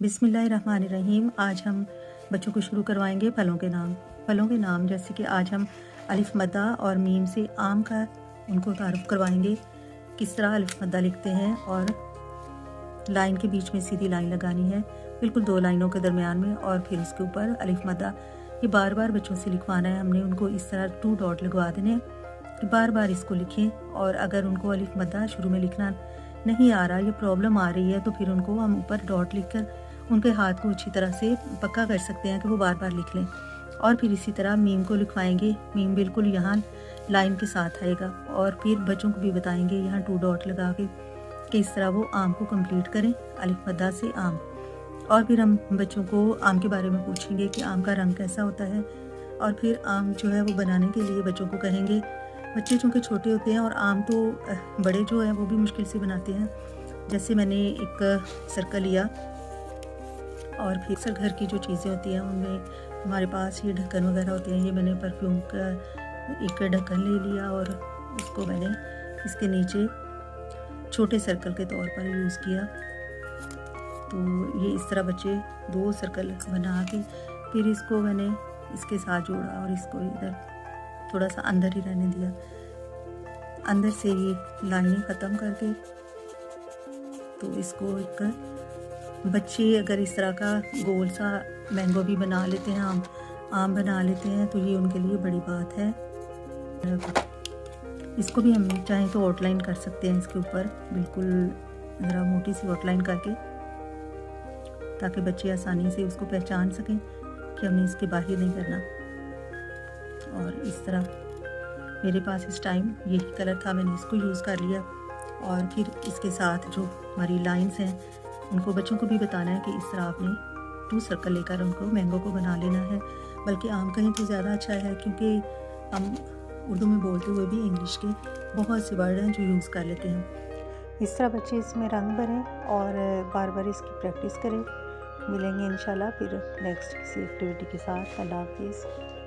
बिस्मिल्लाहिर्रहमानिर्रहीम। आज हम बच्चों को शुरू करवाएंगे फलों के नाम। फलों के नाम जैसे कि आज हम अलिफ मद्दा और मीम से आम का उनको तारुफ करवाएंगे, किस तरह अलिफ मद्दा लिखते हैं और लाइन के बीच में सीधी लाइन लगानी है, बिल्कुल 2 लाइनों के दरमियान में, और फिर इसके ऊपर अलिफ मद्दा ये बार बार बच्चों से लिखवाना है। हमने उनको इस तरह 2 डॉट लगवा देने हैं कि बार बार इसको लिखें। और अगर उनको अलिफ मद्दा शुरू में लिखना नहीं आ रहा, ये प्रॉब्लम आ रही है, तो फिर उनको हम ऊपर डॉट लिखकर उनके हाथ को अच्छी तरह से पक्का कर सकते हैं कि वो बार बार लिख लें। और फिर इसी तरह मीम को लिखवाएंगे। मीम बिल्कुल यहाँ लाइन के साथ आएगा। और फिर बच्चों को भी बताएंगे यहाँ 2 डॉट लगा के कि इस तरह वो आम को कंप्लीट करें, अलिफ मद्दा से आम। और फिर हम बच्चों को आम के बारे में पूछेंगे कि आम का रंग कैसा होता है। और फिर आम जो है वो बनाने के लिए बच्चों को कहेंगे। बच्चे चूँकि छोटे होते हैं और आम तो बड़े जो है वो भी मुश्किल से बनाते हैं। जैसे मैंने एक सर्कल लिया और फिर अक्सर घर की जो चीज़ें होती हैं उनमें हमारे पास ये ढक्कन वगैरह होते हैं। ये मैंने परफ्यूम का एक ढक्कन ले लिया और उसको मैंने इसके नीचे छोटे सर्कल के तौर पर यूज़ किया। तो ये इस तरह बच्चे 2 सर्कल बना के फिर इसको मैंने इसके साथ जोड़ा और इसको इधर थोड़ा सा अंदर ही रहने दिया। अंदर से ये लाइनें ख़त्म करके तो इसको एक बच्चे अगर इस तरह का गोल सा मैंगो भी बना लेते हैं, आम बना लेते हैं, तो ये उनके लिए बड़ी बात है। इसको भी हम चाहें तो आउटलाइन कर सकते हैं इसके ऊपर, बिल्कुल ज़रा मोटी सी आउटलाइन करके, ताकि बच्चे आसानी से उसको पहचान सकें कि हमने इसके बाहर नहीं करना। और इस तरह मेरे पास इस टाइम यही कलर था, मैंने इसको यूज़ कर लिया। और फिर इसके साथ जो हमारी लाइंस हैं उनको बच्चों को भी बताना है कि इस तरह आपने 2 सर्कल लेकर उनको मैंगो को बना लेना है। बल्कि आम कहें तो ज़्यादा अच्छा है, क्योंकि हम उर्दू में बोलते हुए भी इंग्लिश के बहुत से वर्ड हैं जो यूज़ कर लेते हैं। इस तरह बच्चे इसमें रंग भरें और बार बार इसकी प्रैक्टिस करें। मिलेंगे इंशाल्लाह फिर नेक्स्ट किसी एक्टिविटी के साथ। अल्लाह हाफिज़।